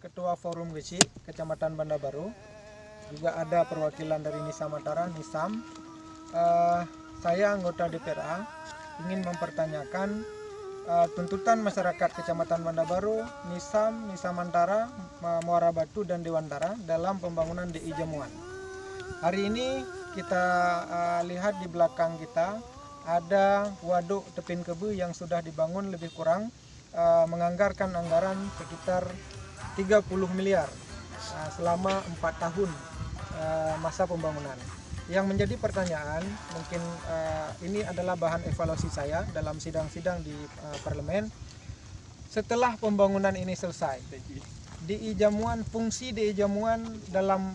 Ketua Forum Gesi Kecamatan Banda Baru. Juga ada perwakilan dari Nisam Antara, Nisam. Saya anggota DPRA ingin mempertanyakan tuntutan masyarakat Kecamatan Banda Baru, Nisam, Nisam Antara, Muara Batu dan Dewantara dalam pembangunan DI Jamuan. Hari ini kita lihat di belakang kita ada waduk Tepin Kebu yang sudah dibangun lebih kurang menganggarkan anggaran sekitar 30 miliar selama 4 tahun masa pembangunan. Yang menjadi pertanyaan, mungkin ini adalah bahan evaluasi saya dalam sidang-sidang di parlemen. Setelah pembangunan ini selesai, DI Jamuan, fungsi DI Jamuan dalam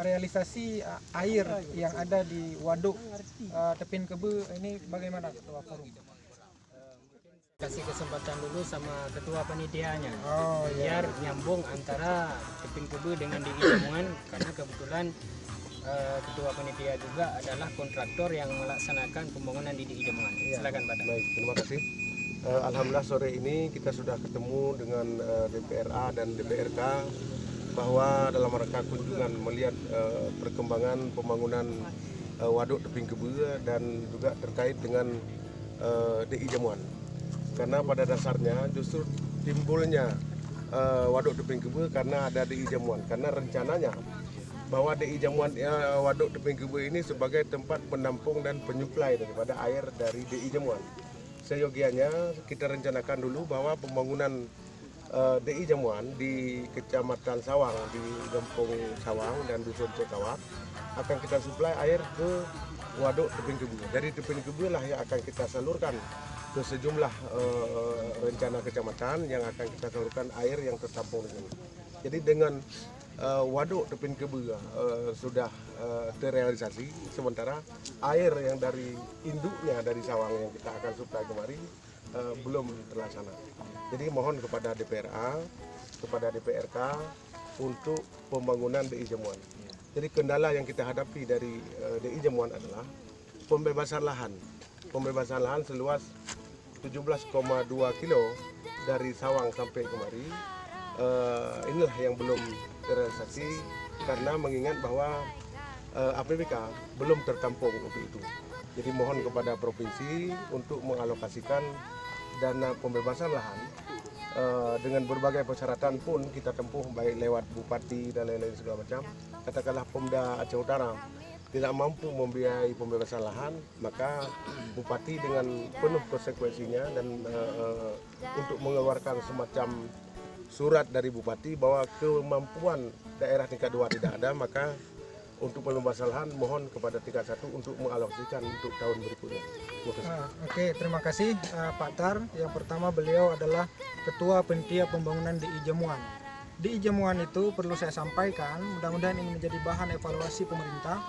realisasi air yang ada di waduk Tepin Kebu ini bagaimana, Ketua Forum? Kasih kesempatan dulu sama ketua panitianya Iya. biar nyambung antara Tepin Kebu dengan DI Jamuan, karena kebetulan ketua panitia juga adalah kontraktor yang melaksanakan pembangunan di DI Jamuan. Silakan Pak. Baik, terima kasih. Alhamdulillah sore ini kita sudah ketemu dengan DPRA dan DPRK bahwa dalam rangka kunjungan melihat perkembangan pembangunan waduk Tepin Kebu dan juga terkait dengan DI Jamuan. Karena pada dasarnya justru timbulnya waduk Tepin Kebu karena ada DI Jamuan. Karena rencananya bahwa DI Jamuan waduk Tepin Kebu ini sebagai tempat penampung dan penyuplai daripada air dari DI Jamuan. Seyogianya kita rencanakan dulu bahwa pembangunan DI Jamuan di Kecamatan Sawang, di Kampung Sawang dan Dusun Cekawak akan kita suplai air ke waduk Tepin Kebu. Dari Tepin Kebu lah yang akan kita salurkan ke sejumlah rencana kecamatan yang akan kita salurkan air yang tertampung di sini. Jadi dengan waduk Tepin Kebu sudah terrealisasi, sementara air yang dari induknya dari Sawang yang kita akan suplai kemari belum terlaksana. Jadi mohon kepada DPRA, kepada DPRK untuk pembangunan DI Jamuan. Jadi kendala yang kita hadapi dari DI Jamuan adalah pembebasan lahan. Pembebasan lahan seluas 17,2 kilo dari Sawang sampai kemari. Inilah yang belum terrealisasi karena mengingat bahwa APBK belum tertampung untuk itu. Jadi mohon kepada provinsi untuk mengalokasikan dana pembebasan lahan dengan berbagai persyaratan pun kita tempuh, baik lewat bupati dan lain-lain segala macam. Katakanlah Pemda Aceh Utara tidak mampu membiayai pembebasan lahan, maka bupati dengan penuh konsekuensinya dan untuk mengeluarkan semacam surat dari bupati bahwa kemampuan daerah tingkat 2 tidak ada, maka untuk pembebasan lahan mohon kepada tingkat 1 untuk mengalokasikan untuk tahun berikutnya. Oke, terima kasih Pak Tar. Yang pertama, beliau adalah Ketua Panitia Pembangunan DI Jamuan. DI Jamuan itu perlu saya sampaikan, mudah-mudahan ini menjadi bahan evaluasi pemerintah.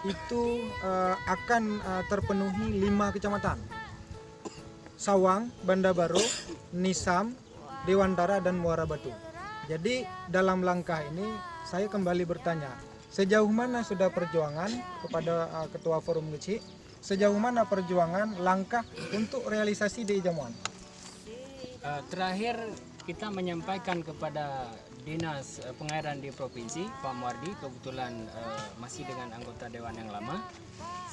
Itu akan terpenuhi 5 kecamatan: Sawang, Banda Baru, Nisam, Dewantara dan Muara Batu. Jadi dalam langkah ini saya kembali bertanya, sejauh mana sudah perjuangan kepada Ketua Forum Gesi, sejauh mana perjuangan langkah untuk realisasi DI Jamuan? Terakhir kita menyampaikan kepada Dinas Pengairan di Provinsi, Pak Muardi, kebetulan masih dengan anggota Dewan yang lama.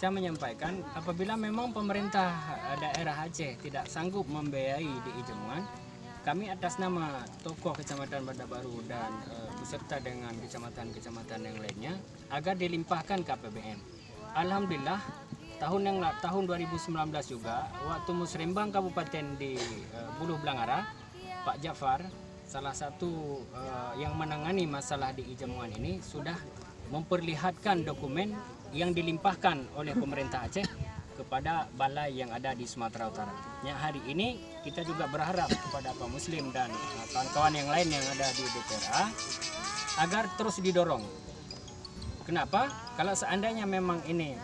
Saya menyampaikan apabila memang pemerintah daerah Aceh tidak sanggup membiayai DI Jamuan, kami atas nama tokoh Kecamatan Banda Baru dan beserta dengan kecamatan-kecamatan yang lainnya agar dilimpahkan ke APBN. Alhamdulillah tahun 2019 juga waktu Musrembang Kabupaten di Buluh Blangara, Pak Jafar, salah satu yang menangani masalah DI Jamuan ini, sudah memperlihatkan dokumen yang dilimpahkan oleh pemerintah Aceh kepada balai yang ada di Sumatera Utara. Yang hari ini kita juga berharap kepada Pak Muslim dan kawan-kawan yang lain yang ada di DPRA agar terus didorong. Kenapa? Kalau seandainya memang ini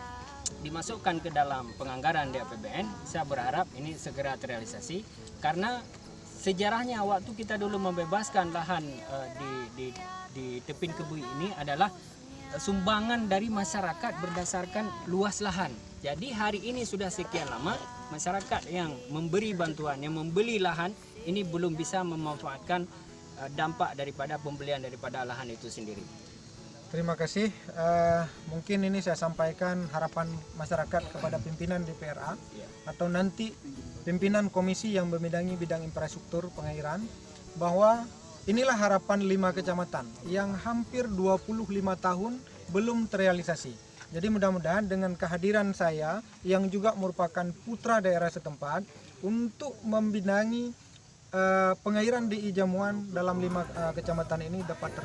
dimasukkan ke dalam penganggaran di APBN, saya berharap ini segera terrealisasi, karena sejarahnya waktu kita dulu membebaskan lahan di Tepin Kebu ini adalah sumbangan dari masyarakat berdasarkan luas lahan. Jadi hari ini sudah sekian lama masyarakat yang memberi bantuan, yang membeli lahan ini belum bisa memanfaatkan dampak daripada pembelian daripada lahan itu sendiri. Terima kasih. Mungkin ini saya sampaikan harapan masyarakat kepada pimpinan DPRA atau nanti pimpinan komisi yang membidangi bidang infrastruktur pengairan, bahwa inilah harapan 5 kecamatan yang hampir 25 tahun belum terrealisasi. Jadi mudah-mudahan dengan kehadiran saya yang juga merupakan putra daerah setempat untuk membidangi pengairan di Ijamuan dalam 5 kecamatan ini dapat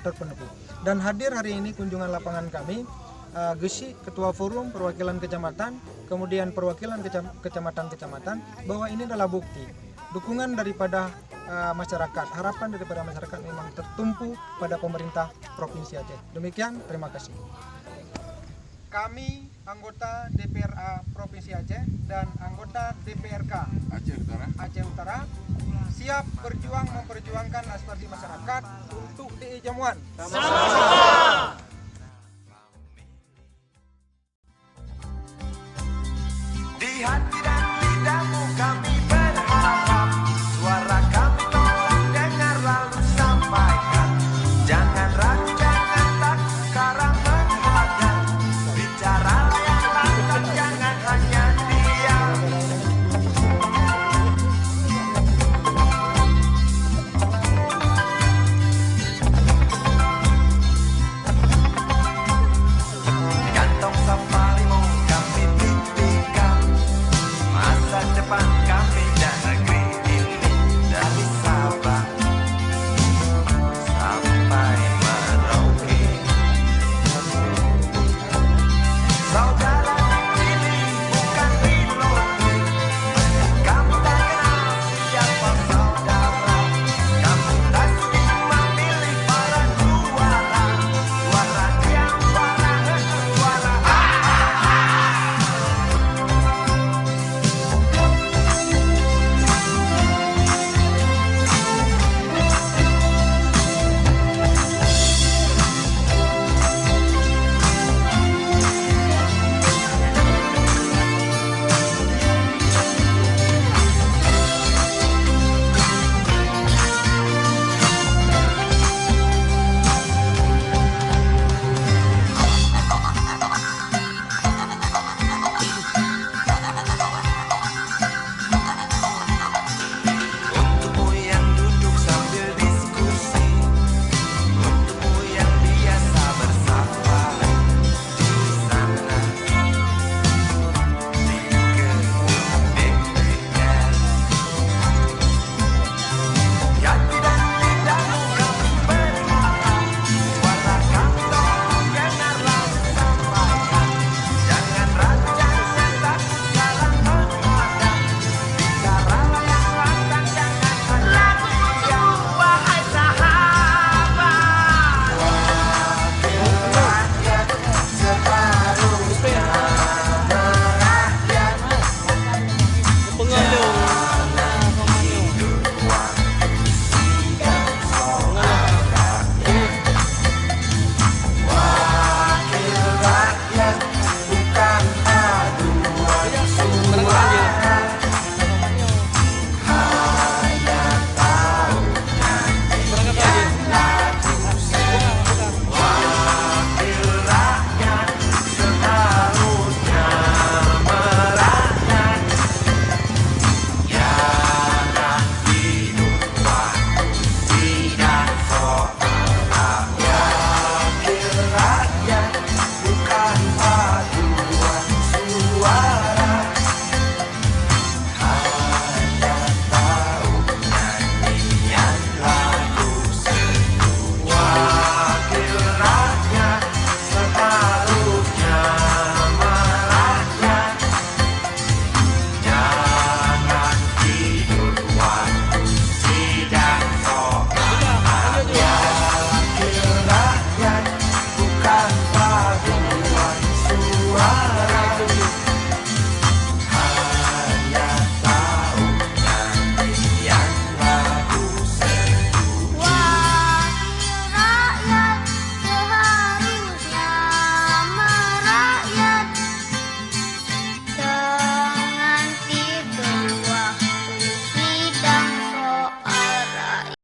terpenuhi. Dan hadir hari ini kunjungan lapangan kami, Gesi, Ketua Forum Perwakilan Kecamatan, kemudian perwakilan kecamatan-kecamatan, bahwa ini adalah bukti dukungan daripada masyarakat, harapan daripada masyarakat memang tertumpu pada pemerintah Provinsi Aceh. Demikian, terima kasih. Kami anggota DPRA Provinsi Aceh dan anggota DPRK Aceh Utara siap berjuang memperjuangkan aspirasi masyarakat untuk di Ijamuan. Sama-sama.